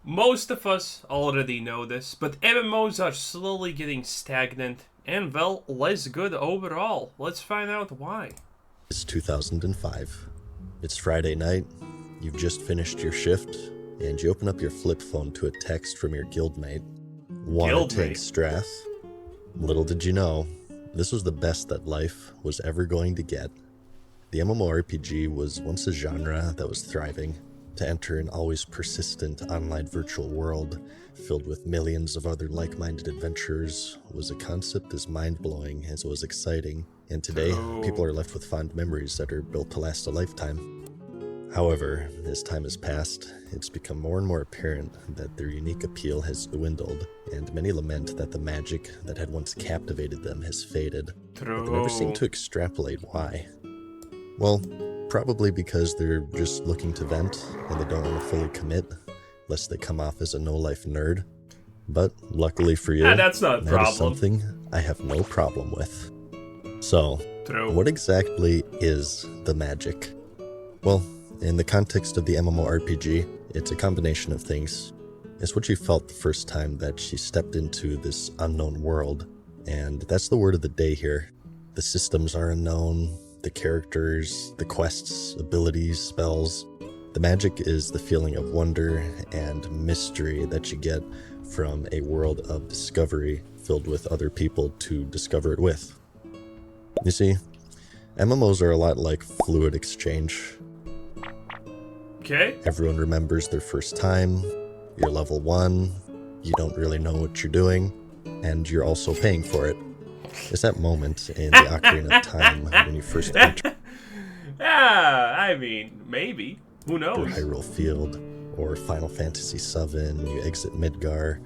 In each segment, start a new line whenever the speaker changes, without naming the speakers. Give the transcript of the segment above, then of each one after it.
Most of us already know this, but MMOs are slowly getting stagnant and, well, less good overall. Let's find out why.
It's 2005. It's Friday night. You've just finished your shift, and you open up your flip phone to a text from your guildmate. Wanna take Strath? Little did you know, this was the best that life was ever going to get. The MMORPG was once a genre that was thriving. To enter an always persistent online virtual world filled with millions of other like-minded adventurers was a concept as mind-blowing as it was exciting, and today people are left with fond memories that are built to last a lifetime. However, as time has passed, it's become more and more apparent that their unique appeal has dwindled, and many lament that the magic that had once captivated them has faded. But they never seem to extrapolate why. Well, probably because they're just looking to vent and they don't want to fully commit, lest they come off as a no-life nerd. But luckily for you,
that's not a problem.
That is something I have no problem with. So, what exactly is the magic? Well, in the context of the MMORPG, it's a combination of things. It's what you felt the first time that you stepped into this unknown world, and that's the word of the day here. The systems are unknown, the characters, the quests, abilities, spells. The magic is the feeling of wonder and mystery that you get from a world of discovery filled with other people to discover it with. You see, MMOs are a lot like fluid exchange.
Okay.
Everyone remembers their first time, you're level 1, you don't really know what you're doing, and you're also paying for it. It's that moment in the Ocarina of Time when you first enter
I mean, maybe. Who knows?
Hyrule Field, or Final Fantasy VII, you exit Midgar,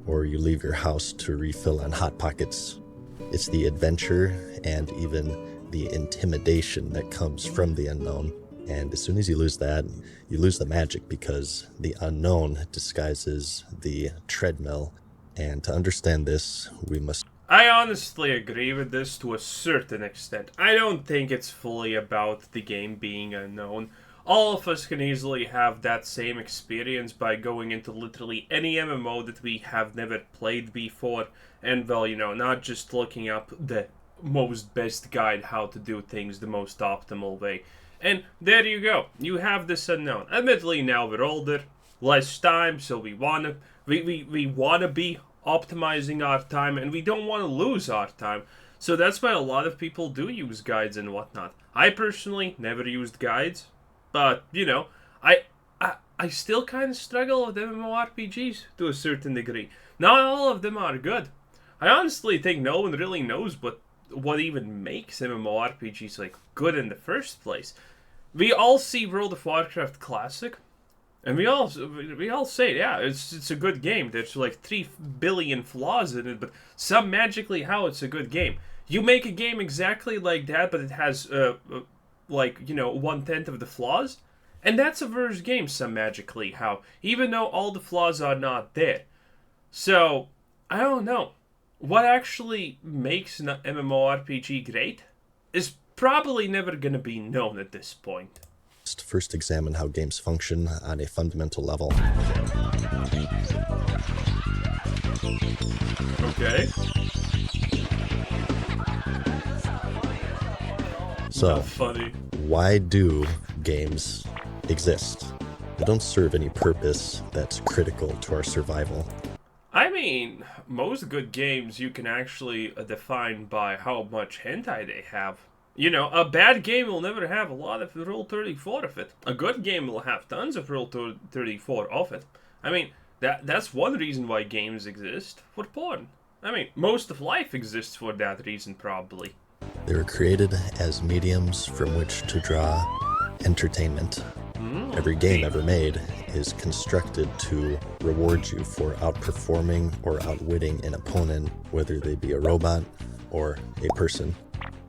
or you leave your house to refill on Hot Pockets. It's the adventure and even the intimidation that comes from the unknown. And as soon as you lose that, you lose the magic because the unknown disguises the treadmill. And to understand this, we must...
I honestly agree with this to a certain extent. I don't think it's fully about the game being unknown. All of us can easily have that same experience by going into literally any MMO that we have never played before. And, well, not just looking up the most best guide how to do things the most optimal way. And there you go. You have this unknown. Admittedly, now we're older, less time, so we wanna be optimizing our time, and we don't want to lose our time. So that's why a lot of people do use guides and whatnot. I personally never used guides, but I still kind of struggle with MMORPGs to a certain degree. Not all of them are good. I honestly think no one really knows what even makes MMORPGs like good in the first place. We all see World of Warcraft Classic, and we all say, yeah, it's a good game. There's like 3 billion flaws in it, but some magically how it's a good game. You make a game exactly like that, but it has 1/10 of the flaws, and that's a worse game some magically how, even though all the flaws are not there. So I don't know. What actually makes an MMORPG great is probably never going to be known at this point.
First examine how games function on a fundamental level.
Okay.
So,
funny.
Why do games exist? They don't serve any purpose that's critical to our survival.
I mean, most good games you can actually define by how much hentai they have. A bad game will never have a lot of Rule 34 of it. A good game will have tons of Rule 34 of it. I mean, that's one reason why games exist, for porn. I mean, most of life exists for that reason, probably.
They were created as mediums from which to draw entertainment. Every game ever made is constructed to reward you for outperforming or outwitting an opponent, whether they be a robot or a person.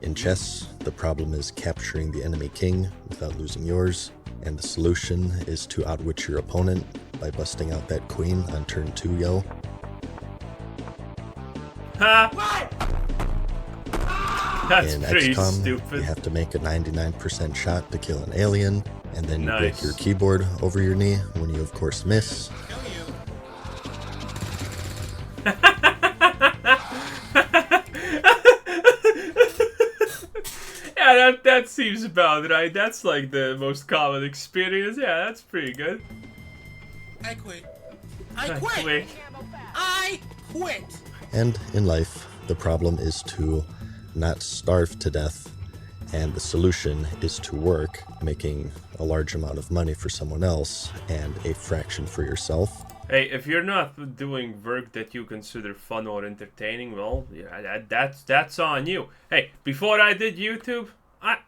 In chess, the problem is capturing the enemy king without losing yours, and the solution is to outwit your opponent by busting out that queen on turn 2, yo.
That's
in
pretty
XCOM,
stupid.
You have to make a 99% shot to kill an alien, and then you break your keyboard over your knee when you, of course, miss.
Yeah, that seems about right. That's like the most common experience. Yeah, that's pretty good.
I quit. I quit. I quit.
And in life, the problem is to not starve to death, and the solution is to work, making a large amount of money for someone else and a fraction for yourself.
Hey, if you're not doing work that you consider fun or entertaining, well, yeah, that's on you. Hey, before I did YouTube, I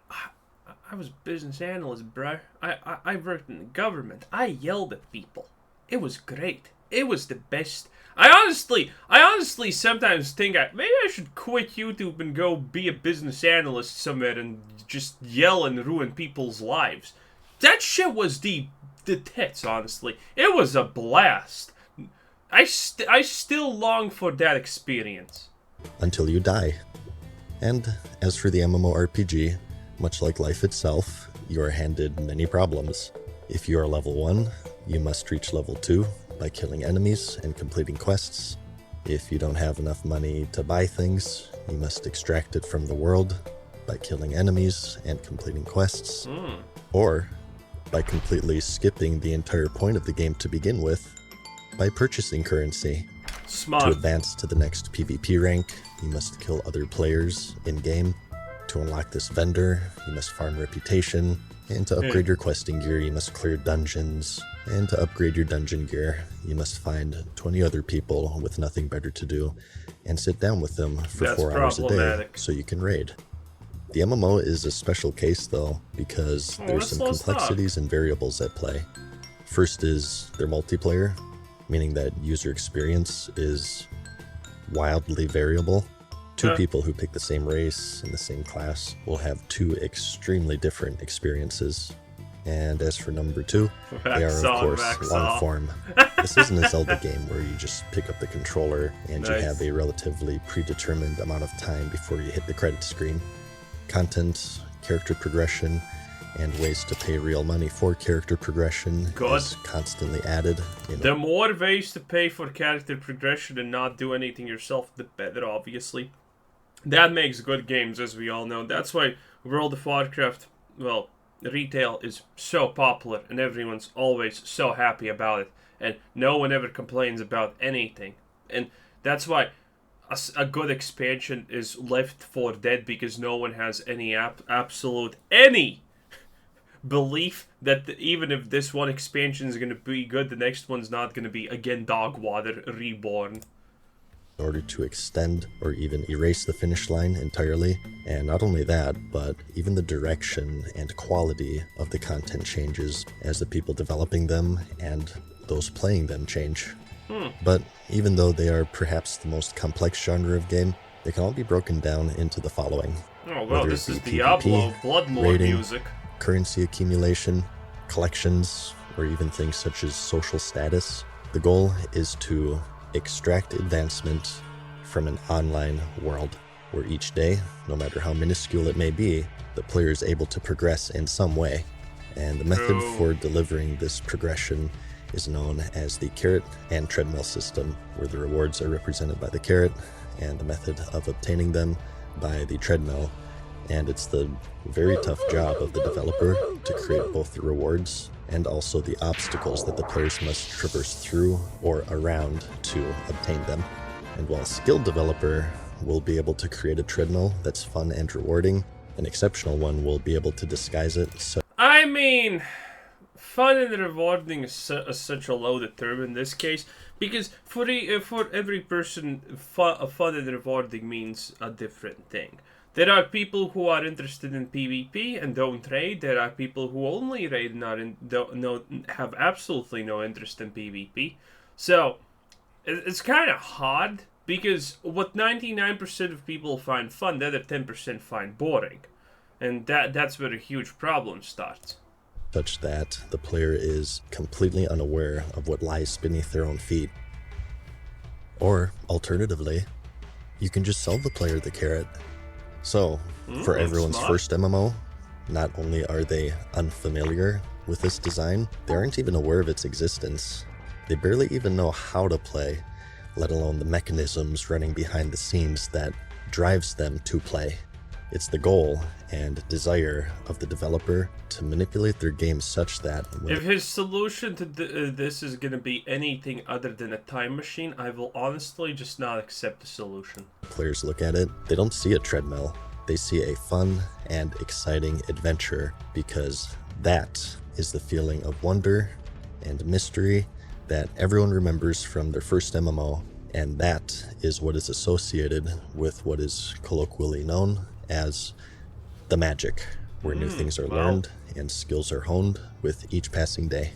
was a business analyst, bro. I worked in the government. I yelled at people. It was great. It was the best. I honestly sometimes think maybe I should quit YouTube and go be a business analyst somewhere and just yell and ruin people's lives. That shit was the tits, honestly. It was a blast. I still long for that experience.
Until you die. And as for the MMORPG, much like life itself, you are handed many problems. If you are level 1, you must reach level 2 by killing enemies and completing quests. If you don't have enough money to buy things, you must extract it from the world by killing enemies and completing quests. Or by completely skipping the entire point of the game to begin with by purchasing currency.
Smart.
To advance to the next PvP rank, you must kill other players in-game. To unlock this vendor, you must farm reputation. And to upgrade your questing gear, you must clear dungeons. And to upgrade your dungeon gear, you must find 20 other people with nothing better to do and sit down with them for 4 hours a day so you can raid. The MMO is a special case though, because there's some complexities and variables at play. First is their multiplayer, meaning that user experience is wildly variable. Two people who pick the same race and the same class will have 2 extremely different experiences. And as for number 2, they are of course long form. This isn't a Zelda game where you just pick up the controller and you have a relatively predetermined amount of time before you hit the credit screen. Content, character progression, and ways to pay real money for character progression is constantly added.
The more ways to pay for character progression and not do anything yourself, the better, obviously. That makes good games, as we all know. That's why World of Warcraft, well, retail is so popular and everyone's always so happy about it. And no one ever complains about anything. And that's why a good expansion is left for dead, because no one has any absolute belief that even if this one expansion is going to be good, the next one's not going to be, again, Dogwater Reborn.
In order to extend or even erase the finish line entirely. And not only that, but even the direction and quality of the content changes as the people developing them and those playing them change. But even though they are perhaps the most complex genre of game, they can all be broken down into the following.
Oh well, this is Diablo, Bloodborne music.
Currency accumulation, collections, or even things such as social status. The goal is to extract advancement from an online world, where each day, no matter how minuscule it may be, the player is able to progress in some way. And the method for delivering this progression is known as the carrot and treadmill system, where the rewards are represented by the carrot and the method of obtaining them by the treadmill. And it's the very tough job of the developer to create both the rewards and also the obstacles that the players must traverse through or around to obtain them. And while a skilled developer will be able to create a treadmill that's fun and rewarding, an exceptional one will be able to disguise it. So
I mean, fun and rewarding is such a loaded term in this case, because for every person, fun and rewarding means a different thing. There are people who are interested in PvP and don't raid. There are people who only raid and have absolutely no interest in PvP. So, it's kind of hard, because what 99% of people find fun, the other 10% find boring. And that's where a huge problem starts.
Such that the player is completely unaware of what lies beneath their own feet. Or, alternatively, you can just sell the player the carrot. So, for everyone's first MMO, not only are they unfamiliar with this design, they aren't even aware of its existence. They barely even know how to play, let alone the mechanisms running behind the scenes that drives them to play. It's the goal and desire of the developer to manipulate their game such that
if his solution to this is going to be anything other than a time machine, I will honestly just not accept the solution.
Players look at it, they don't see a treadmill. They see a fun and exciting adventure, because that is the feeling of wonder and mystery that everyone remembers from their first MMO, and that is what is associated with what is colloquially known as the magic, where new things are learned and skills are honed with each passing day.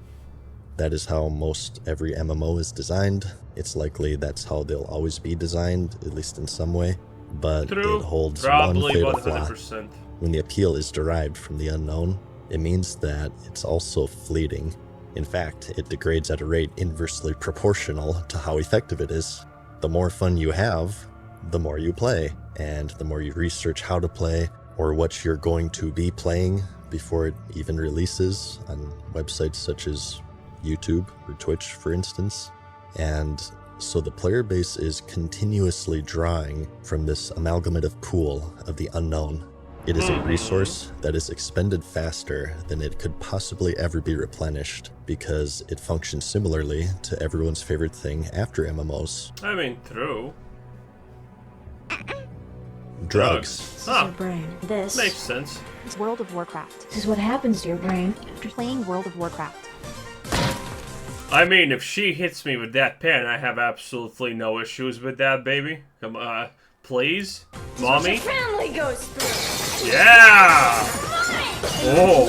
That is how most every MMO is designed. It's likely that's how they'll always be designed, at least in some way, but it holds one fatal flaw. When the appeal is derived from the unknown, it means that it's also fleeting. In fact, it degrades at a rate inversely proportional to how effective it is. The more fun you have, the more you play, and the more you research how to play or what you're going to be playing before it even releases on websites such as YouTube or Twitch, for instance. And so the player base is continuously drawing from this amalgamative pool of the unknown. It is a resource that is expended faster than it could possibly ever be replenished, because it functions similarly to everyone's favorite thing after MMOs.
I mean, true.
Drugs.
This is your brain. This
makes sense.
is World of Warcraft.
This is what happens to your brain.
After playing World of Warcraft.
I mean, if she hits me with that pen, I have absolutely no issues with that, baby. Come on, please, mommy.
Family goes through.
Yeah. Oh.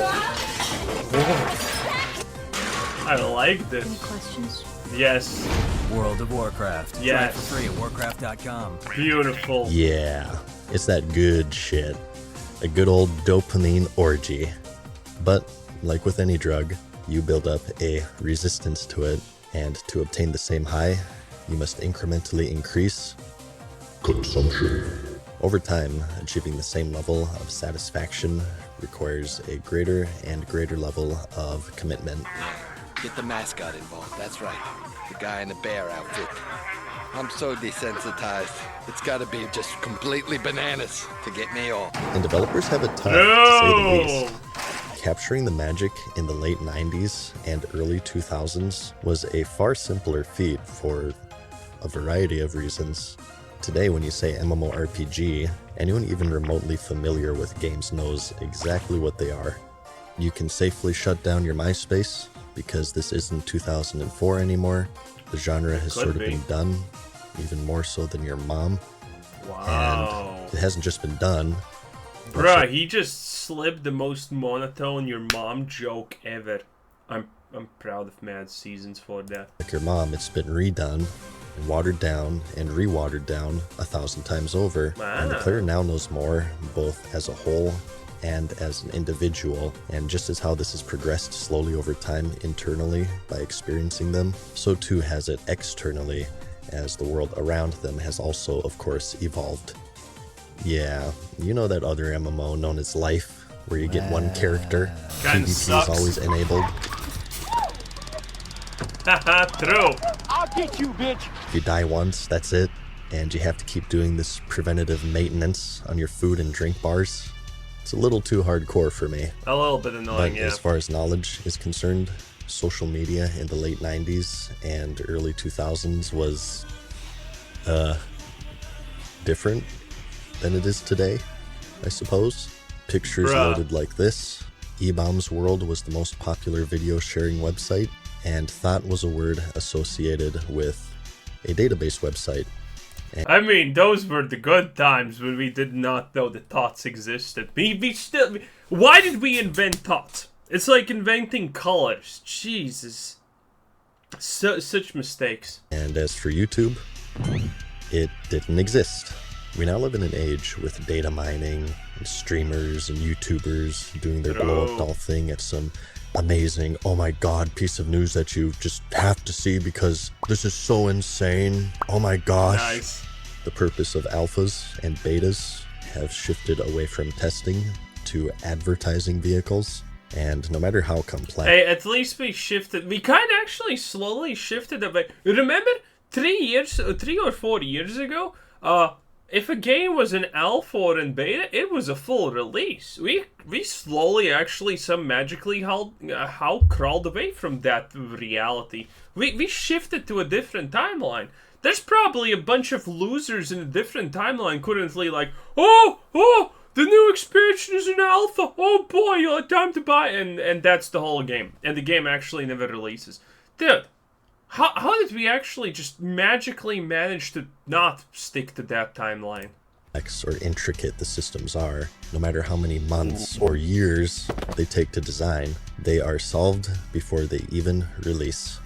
I like
Any
this.
questions?
Yes.
World of Warcraft.
Yes.
Try it for free at warcraft.com.
Beautiful.
Yeah, it's that good shit. A good old dopamine orgy. But, like with any drug, you build up a resistance to it, and to obtain the same high, you must incrementally increase consumption. Over time, achieving the same level of satisfaction requires a greater and greater level of commitment.
Get the mascot involved, that's right. The guy in the bear outfit. I'm so desensitized. It's gotta be just completely bananas to get me all.
And developers have it tough, to say the
No.
least. Capturing the magic in the late 90s and early 2000s was a far simpler feat for a variety of reasons. Today, when you say MMORPG, anyone even remotely familiar with games knows exactly what they are. You can safely shut down your MySpace, because this isn't 2004 anymore. The genre has
Could
sort of
be.
been done, even more so than your mom.
Wow.
And it hasn't just been done.
Bruh, he just slipped the most monotone your mom joke ever. I'm proud of Mad Seasons for that.
Like your mom, it's been redone, watered down, and re-watered down 1,000 times over. And the
Wow.
player now knows more, both as a whole and as an individual. And just as how this has progressed slowly over time internally by experiencing them, so too has it externally, as the world around them has also, of course, evolved. Yeah, you know that other MMO known as Life, where you get one character,
Kinda
PvP
sucks.
is always enabled.
Haha, true.
If you die once, that's it, and you have to keep doing this preventative maintenance on your food and drink bars. It's a little too hardcore for me.
A little bit
But
annoying, yeah.
as far as knowledge is concerned, social media in the late 90s and early 2000s was different than it is today, I suppose. Pictures
Bruh.
loaded like this. eBaum's World was the most popular video sharing website, and thought was a word associated with a database website.
I mean, those were the good times when we did not know that thoughts existed. We still... Why did we invent thoughts? It's like inventing colors. Jesus. Such mistakes.
And as for YouTube, it didn't exist. We now live in an age with data mining and streamers and YouTubers doing their blow up doll thing at some amazing, oh my god, piece of news that you just have to see because this is so insane. Oh my gosh.
Nice.
The purpose of alphas and betas have shifted away from testing to advertising vehicles. And no matter how complex...
Hey, at least we shifted. We kind of actually slowly shifted away. Remember, 3 or 4 years ago, if a game was an alpha or in beta, it was a full release. We slowly, actually, some magically how crawled away from that reality. We shifted to a different timeline. There's probably a bunch of losers in a different timeline currently like, oh, the new expansion is an alpha. Oh boy, time to buy. And that's the whole game. And the game actually never releases. Dude, how did we actually just magically manage to not stick to that timeline?
Or intricate the systems are, no matter how many months or years they take to design, they are solved before they even release.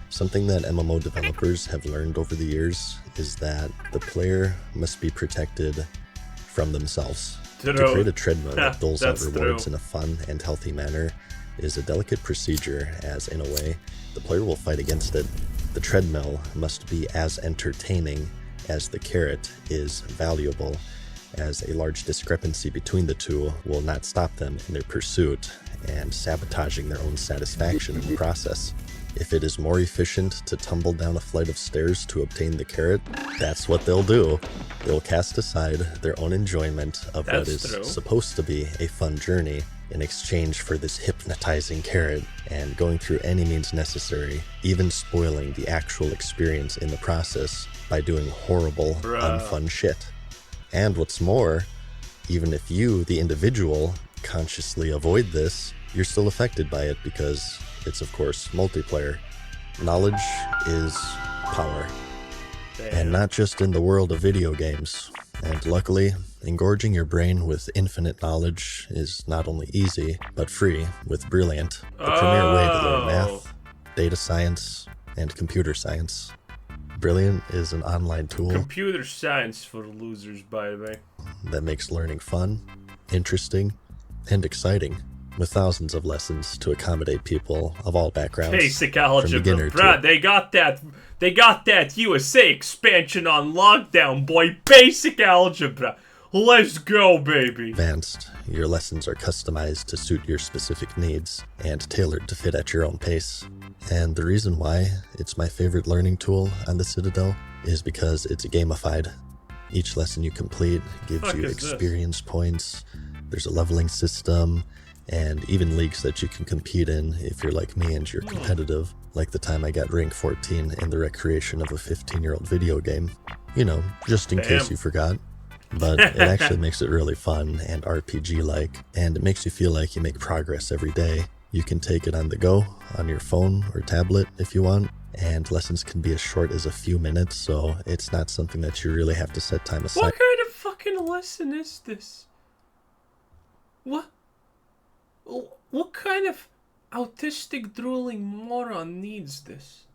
Something that MMO developers have learned over the years is that the player must be protected from themselves.
True.
To create a treadmill that doles out
That's
rewards
true.
in a fun and healthy manner is a delicate procedure, as in a way, the player will fight against it. The treadmill must be as entertaining as the carrot is valuable, as a large discrepancy between the two will not stop them in their pursuit and sabotaging their own satisfaction in the process. If it is more efficient to tumble down a flight of stairs to obtain the carrot, that's what they'll do. They'll cast aside their own enjoyment of what is supposed to be a fun journey in exchange for this hypnotizing carrot, and going through any means necessary, even spoiling the actual experience in the process by doing horrible, unfun shit. And what's more, even if you, the individual, consciously avoid this, you're still affected by it because it's, of course, multiplayer. Knowledge is power.
Damn.
And not just in the world of video games. And luckily, engorging your brain with infinite knowledge is not only easy, but free with Brilliant, the premier way to learn math, data science, and computer science. Brilliant is an online tool
Computer science for losers, by the way.
that makes learning fun, interesting, and exciting, with thousands of lessons to accommodate people of all backgrounds.
Basic
from
algebra,
beginner
bruh.
to
They got that USA expansion on lockdown, boy. Basic algebra. Let's go, baby.
advanced. Your lessons are customized to suit your specific needs and tailored to fit at your own pace. And the reason why it's my favorite learning tool on the Citadel is because it's gamified. Each lesson you complete gives
Fuck
you
is this?
experience points. There's a leveling system, and even leagues that you can compete in if you're like me and you're competitive, like the time I got rank 14 in the recreation of a 15-year-old video game. You know, just in case
Damn.
you forgot. But it actually makes it really fun and RPG-like, and it makes you feel like you make progress every day. You can take it on the go, on your phone or tablet if you want, and lessons can be as short as a few minutes, so it's not something that you really have to set time aside.
What kind of fucking lesson is this? What kind of autistic drooling moron needs this?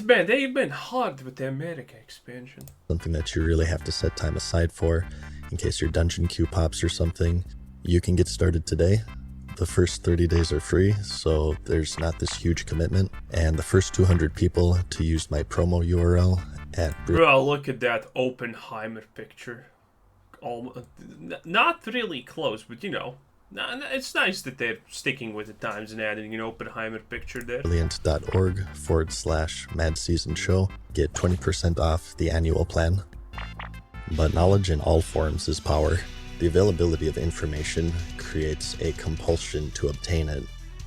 Man, they've been hard with the America expansion.
Something that you really have to set time aside for, in case your dungeon queue pops or something. You can get started today. The first 30 days are free, so there's not this huge commitment. And the first 200 people to use my promo URL at
Bro, look at that Oppenheimer picture. Not really close, but you know. It's nice that they're sticking with the times and adding an Oppenheimer picture there.
brilliant.org/madseasonshow. Get 20% off the annual plan. But knowledge in all forms is power. The availability of information creates a compulsion to obtain it.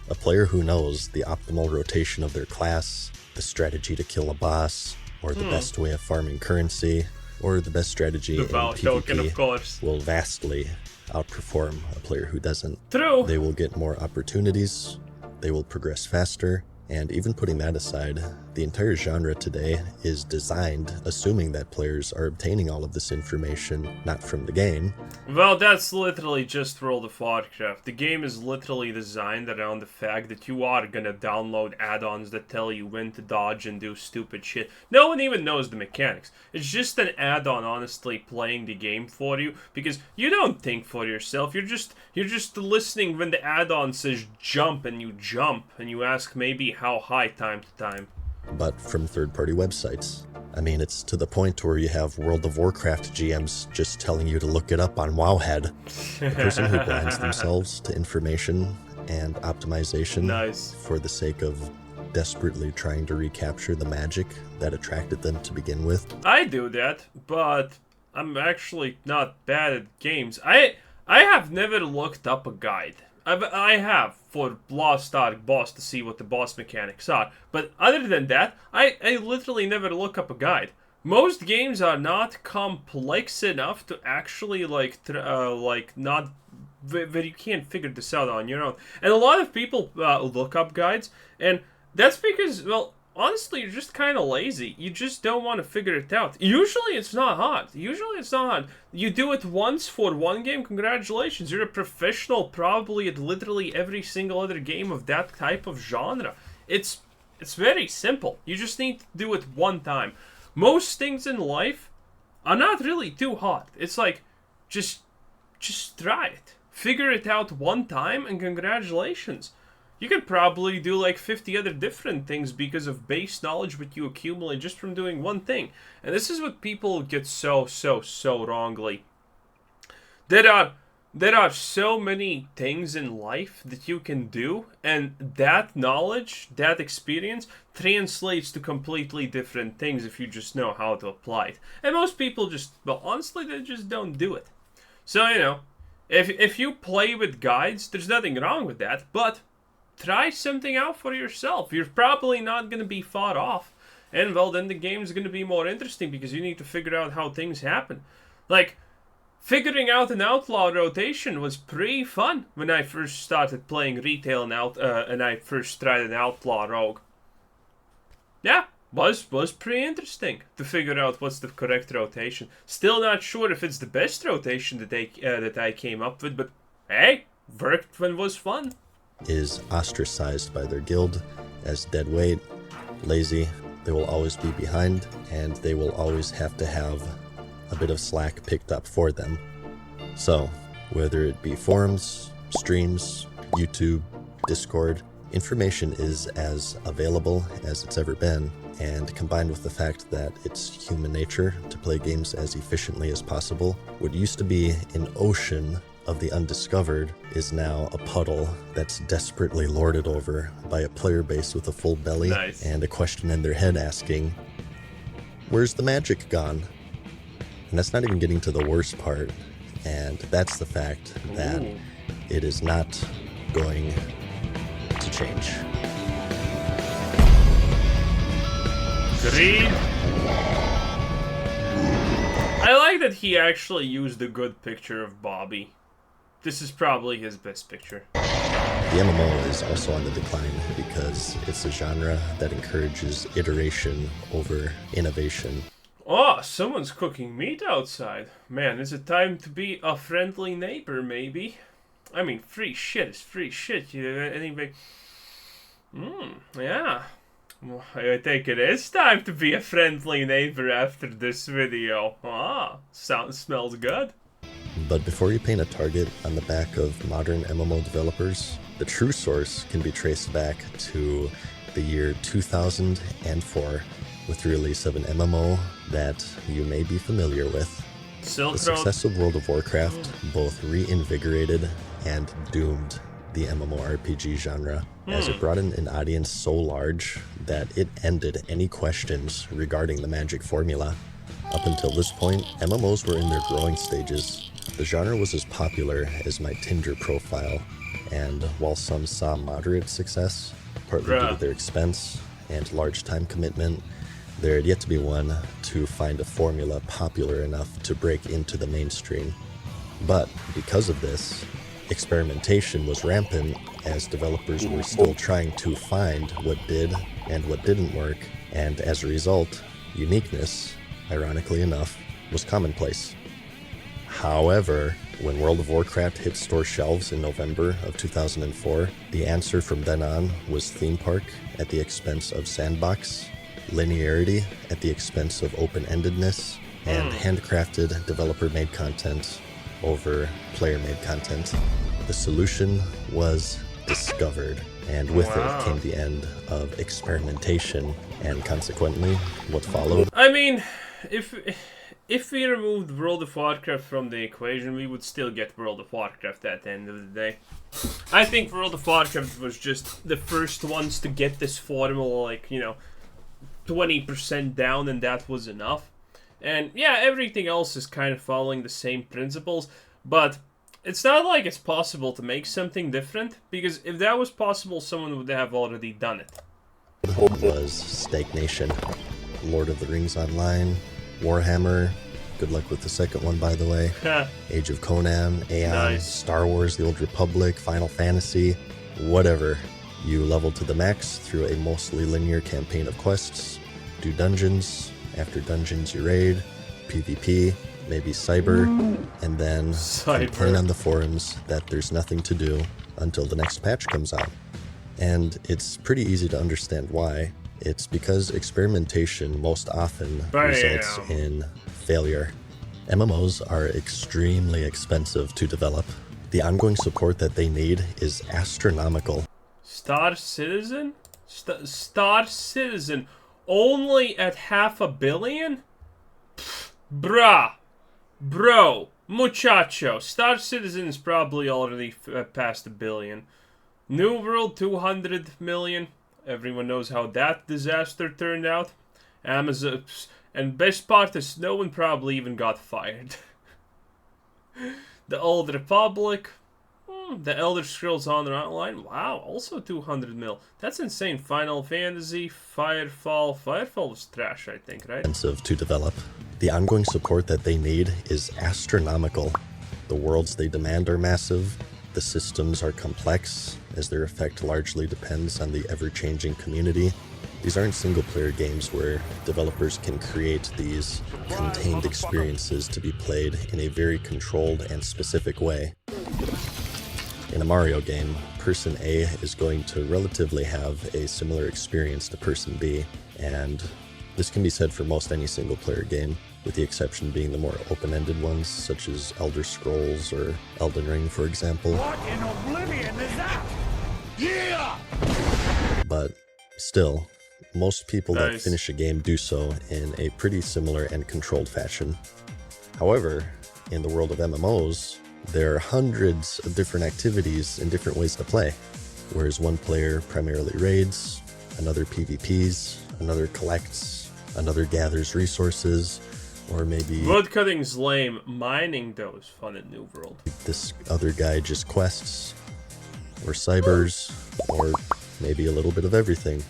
A player who knows the optimal rotation of their class, the strategy to kill a boss, or the best way of farming currency, or the best strategy in
Devout token, of
PvP
course.
will vastly outperform a player who doesn't.
True.
They will get more opportunities, they will progress faster, and even putting that aside, the entire genre today is designed assuming that players are obtaining all of this information not from the game.
Well, that's literally just World of Warcraft. The game is literally designed around the fact that you are gonna download add-ons that tell you when to dodge and do stupid shit. No one even knows the mechanics. It's just an add-on, honestly, playing the game for you, because you don't think for yourself. You're just listening when the add-on says jump, and you ask maybe how high time to time.
But from third-party websites. I mean, it's to the point where you have World of Warcraft GMs just telling you to look it up on Wowhead. A person who blinds themselves to information and optimization
Nice.
for the sake of desperately trying to recapture the magic that attracted them to begin with?
I do that, but I'm actually not bad at games. I have never looked up a guide. I have for Lost Ark Boss to see what the boss mechanics are, but other than that, I literally never look up a guide. Most games are not complex enough to actually not where you can't figure this out on your own. And a lot of people look up guides, and that's because, well, honestly, you're just kind of lazy. You just don't want to figure it out. Usually it's not hard. You do it once for one game, congratulations. You're a professional probably at literally every single other game of that type of genre. It's very simple. You just need to do it one time. Most things in life are not really too hard. It's like, just try it. Figure it out one time and congratulations. You could probably do like 50 other different things because of base knowledge what you accumulate just from doing one thing. And this is what people get so wrongly. There are so many things in life that you can do, and that knowledge, that experience, translates to completely different things if you just know how to apply it. And most people honestly, they just don't do it. So, you know, if you play with guides, there's nothing wrong with that, but try something out for yourself. You're probably not going to be far off. And, well, then the game's going to be more interesting because you need to figure out how things happen. Like, figuring out an outlaw rotation was pretty fun when I first started playing retail and I first tried an outlaw rogue. Yeah, was pretty interesting to figure out what's the correct rotation. Still not sure if it's the best rotation that I came up with, but hey, worked when it was fun.
Is ostracized by their guild as dead weight, lazy, they will always be behind, and they will always have to have a bit of slack picked up for them. So, whether it be forums, streams, YouTube, Discord, information is as available as it's ever been, and combined with the fact that it's human nature to play games as efficiently as possible, what used to be an ocean of the undiscovered is now a puddle that's desperately lorded over by a player base with a full belly.
Nice.
And a question in their head asking, where's the magic gone? And that's not even getting to the worst part, and that's the fact that it is not going to change.
Agreed. I like that he actually used a good picture of Bobby. This is probably his best picture.
The MMO is also on the decline because it's a genre that encourages iteration over innovation.
Oh, someone's cooking meat outside. Man, is it time to be a friendly neighbor, maybe? I mean, free shit is free shit. Anyway. Yeah. Well, I think it is time to be a friendly neighbor after this video. Smells good.
But before you paint a target on the back of modern MMO developers, the true source can be traced back to the year 2004 with the release of an MMO that you may be familiar with.
Silk
The
Road.
success of World of Warcraft both reinvigorated and doomed the MMORPG genre, as it brought in an audience so large that it ended any questions regarding the magic formula. Up until this point, MMOs were in their growing stages. The genre was as popular as my Tinder profile, and while some saw moderate success, partly due to their expense and large time commitment, there had yet to be one to find a formula popular enough to break into the mainstream. But because of this, experimentation was rampant as developers were still trying to find what did and what didn't work, and as a result, uniqueness, ironically enough, was commonplace. However, when World of Warcraft hit store shelves in November of 2004, the answer from then on was theme park at the expense of sandbox, linearity at the expense of open-endedness, and handcrafted developer-made content over player-made content. The solution was discovered, and with it came the end of experimentation, and consequently, what followed.
I mean, if if we removed World of Warcraft from the equation, we would still get World of Warcraft at the end of the day. I think World of Warcraft was just the first ones to get this formula, like, 20% down, and that was enough. And yeah, everything else is kind of following the same principles, but it's not like it's possible to make something different, because if that was possible, someone would have already done it.
Was Stagnation, Lord of the Rings Online, Warhammer, good luck with the second one, by the way, Age of Conan, Aeon,
Nice.
Star Wars, The Old Republic, Final Fantasy, whatever. You level to the max through a mostly linear campaign of quests, do dungeons, after dungeons you raid, PvP, maybe cyber, and then complain on the forums that there's nothing to do until the next patch comes out. And it's pretty easy to understand why. It's because experimentation most often results in failure. MMOs are extremely expensive to develop. The ongoing support that they need is astronomical.
Star Citizen? Star Citizen only at $500 million? Pfft, bro, muchacho. Star Citizen is probably already past $1 billion. New World, 200 million. Everyone knows how that disaster turned out. Amazon, and best part is no one probably even got fired. The Old Republic, the Elder Scrolls Online, wow, also 200 mil. That's insane. Final Fantasy, Firefall was trash, I think, right?
Expensive to develop. The ongoing support that they need is astronomical. The worlds they demand are massive. The systems are complex, as their effect largely depends on the ever-changing community. These aren't single-player games where developers can create these contained experiences to be played in a very controlled and specific way. In a Mario game, Person A is going to relatively have a similar experience to Person B, and this can be said for most any single-player game, with the exception being the more open-ended ones, such as Elder Scrolls or Elden Ring, for example.
What in oblivion is that? Yeah!
But still, most people that
Nice.
finish a game do so in a pretty similar and controlled fashion. However, in the world of MMOs, there are hundreds of different activities and different ways to play. Whereas one player primarily raids, another PvPs, another collects, another gathers resources, or maybe
Woodcutting's lame. Mining, though, is fun in New World.
this other guy just quests, or cybers, or maybe a little bit of everything.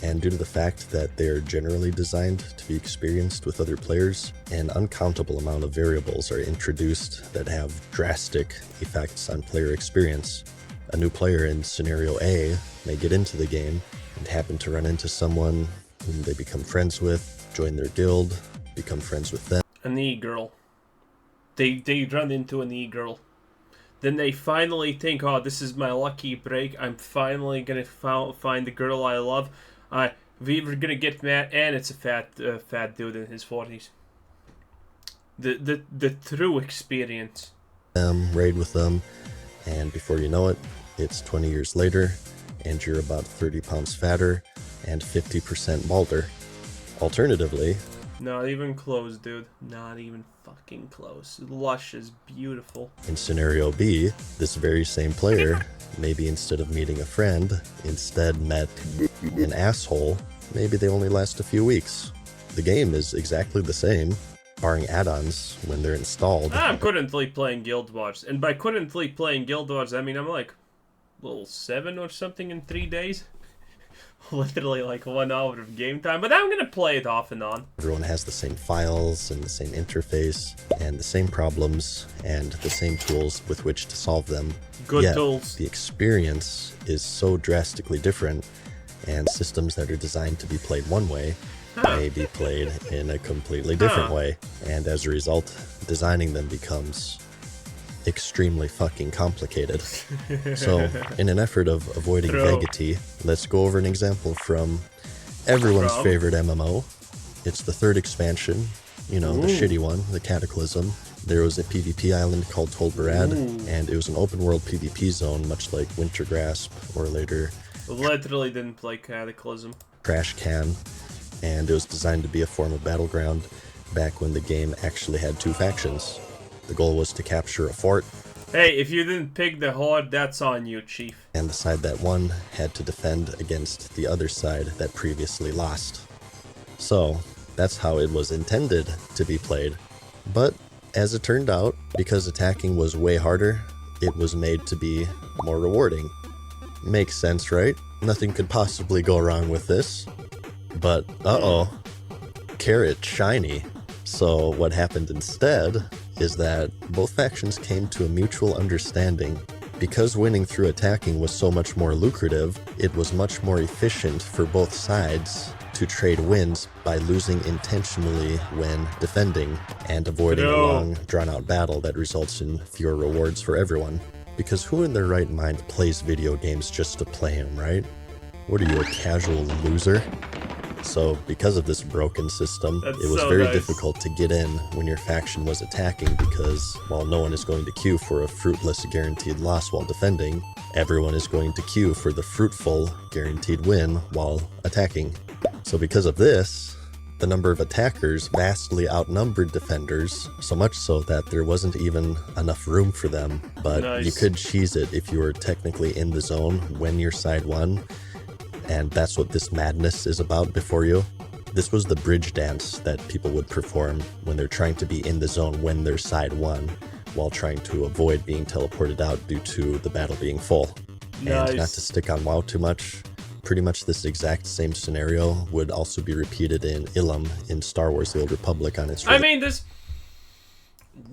And due to the fact that they are generally designed to be experienced with other players, an uncountable amount of variables are introduced that have drastic effects on player experience. A new player in scenario A may get into the game and happen to run into someone whom they become friends with, join their guild, become friends with them.
An e-girl. They run into an e-girl. Then they finally think, oh, this is my lucky break. I'm finally gonna find the girl I love. We were gonna get mad, and it's a fat dude in his 40s. The true experience.
Raid with them, and before you know it, it's 20 years later, and you're about 30 pounds fatter and 50% balder. Alternatively,
Not even close, dude. Not even fucking close. Lush is beautiful.
in scenario B, this very same player, maybe instead of meeting a friend, instead met an asshole. Maybe they only last a few weeks. The game is exactly the same, barring add-ons when they're installed.
I'm currently playing Guild Wars, and by currently playing Guild Wars, I mean I'm like level 7 or something in 3 days. Literally like 1 hour of game time, but I'm gonna play it off and on.
Everyone has the same files and the same interface and the same problems and the same tools with which to solve them.
Good
Yet,
tools.
the experience is so drastically different, and systems that are designed to be played one way may be played in a completely different way, and as a result, designing them becomes extremely fucking complicated. So, in an effort of avoiding
True.
vagity, let's go over an example from everyone's
From?
favorite MMO. It's the third expansion, the shitty one, the Cataclysm. There was a PvP island called Tolbarad, and it was an open world PvP zone, much like Wintergrasp, or later
Literally didn't play Cataclysm.
Trash Can, and it was designed to be a form of battleground. back when the game actually had two factions. The goal was to capture a fort.
Hey, if you didn't pick the horde, that's on you, Chief.
And the side that won had to defend against the other side that previously lost. So, that's how it was intended to be played. But, as it turned out, because attacking was way harder, it was made to be more rewarding. Makes sense, right? Nothing could possibly go wrong with this. But, uh-oh. Carrot shiny. So what happened instead is that both factions came to a mutual understanding. Because winning through attacking was so much more lucrative, it was much more efficient for both sides to trade wins by losing intentionally when defending and avoiding a long, drawn-out battle that results in fewer rewards for everyone. Because who in their right mind plays video games just to play them, right? What are you, a casual loser? So, because of this broken system, it was very difficult to get in when your faction was attacking because, while no one is going to queue for a fruitless guaranteed loss while defending, everyone is going to queue for the fruitful guaranteed win while attacking. So because of this, the number of attackers vastly outnumbered defenders, so much so that there wasn't even enough room for them, but you could cheese it if you were technically in the zone when your side won. And that's what this madness is about before you. This was the bridge dance that people would perform when they're trying to be in the zone when their side won, while trying to avoid being teleported out due to the battle being full. And not to stick on WoW too much, pretty much this exact same scenario would also be repeated in Ilum in Star Wars The Old Republic on its...
I mean, this...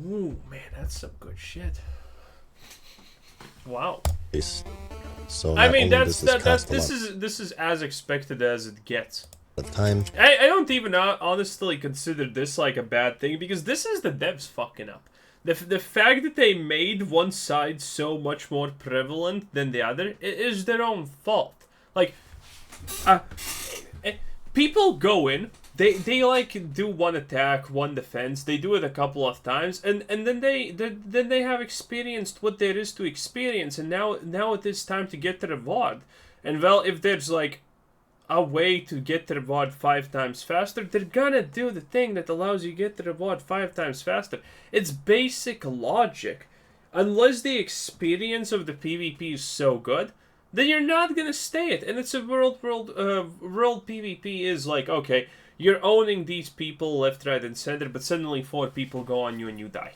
Ooh, man, that's some good shit. Wow.
So
I mean, this is as expected as it gets.
Of time.
I don't even honestly consider this like a bad thing because this is the devs fucking up. The fact that they made one side so much more prevalent than the other is their own fault. Like, people go in. They like do one attack, one defense. They do it a couple of times, and then they have experienced what there is to experience, and now it is time to get the reward. And well, if there's like a way to get the reward 5 times faster, they're gonna do the thing that allows you to get the reward 5 times faster. It's basic logic. Unless the experience of the PvP is so good, then you're not gonna stay it. And it's a world PvP is like, okay, you're owning these people left, right, and center, but suddenly 4 people go on you and you die.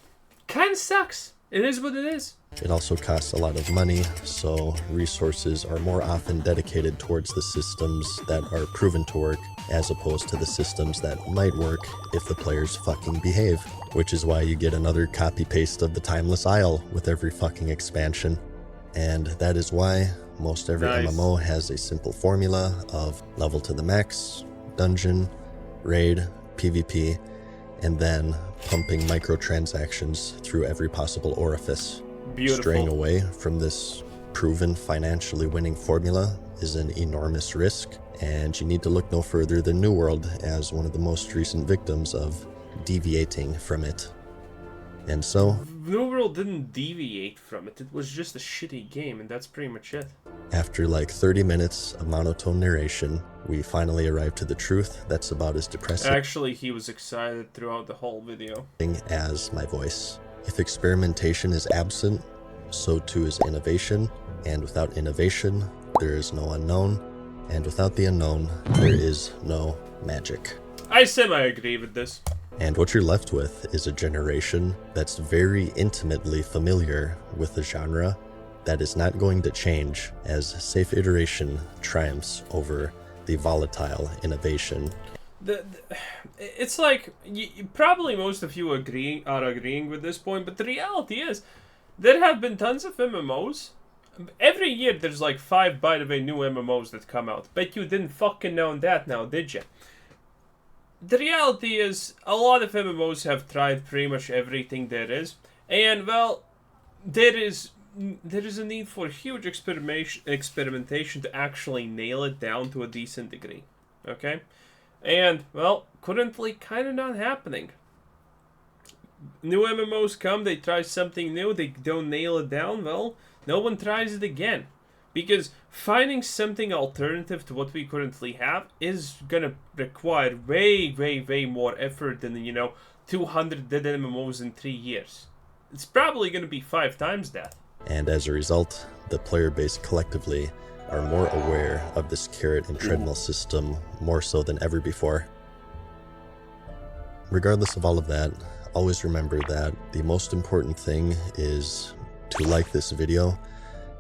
Kinda sucks. It is what it is.
It also costs a lot of money, so resources are more often dedicated towards the systems that are proven to work, as opposed to the systems that might work if the players fucking behave. Which is why you get another copy-paste of the Timeless Isle with every fucking expansion. And that is why most every MMO has a simple formula of level to the max, dungeon, raid, PvP, and then pumping microtransactions through every possible orifice.
Beautiful.
Straying away from this proven financially winning formula is an enormous risk, and you need to look no further than New World as one of the most recent victims of deviating from it. And so,
New World didn't deviate from it. It was just a shitty game, and that's pretty much it.
After like 30 minutes of monotone narration, we finally arrive to the truth that's about as depressing.
Actually, he was excited throughout the whole video.
As my voice. If experimentation is absent, so too is innovation, and without innovation, there is no unknown, and without the unknown, there is no magic.
I semi-agree with this.
And what you're left with is a generation that's very intimately familiar with the genre that is not going to change as safe iteration triumphs over the volatile innovation.
It's like, probably most of you are agreeing with this point, but the reality is, there have been tons of MMOs. Every year there's like 5, by the way, new MMOs that come out. Bet you didn't fucking know that now, did you? The reality is, a lot of MMOs have tried pretty much everything there is, and well, there is a need for huge experimentation to actually nail it down to a decent degree, okay? And, well, currently kind of not happening. New MMOs come, they try something new, they don't nail it down, well, no one tries it again. Because finding something alternative to what we currently have is gonna require way more effort than, 200 dead MMOs in 3 years. It's probably gonna be 5 times that.
And as a result, the player base collectively are more aware of this carrot and treadmill system more so than ever before. Regardless of all of that, always remember that the most important thing is to like this video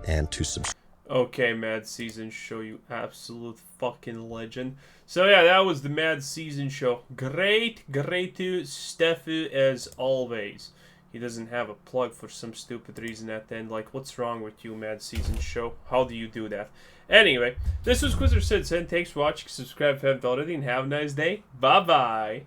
and to subscribe.
Okay, Mad Season Show, you absolute fucking legend. So yeah, that was the Mad Season Show. Great to Steffu as always. He doesn't have a plug for some stupid reason at the end. Like, what's wrong with you, Mad Season Show? How do you do that? Anyway, this was Quizzer Sid. Thanks for watching. Subscribe if you haven't already, and have a nice day. Bye-bye.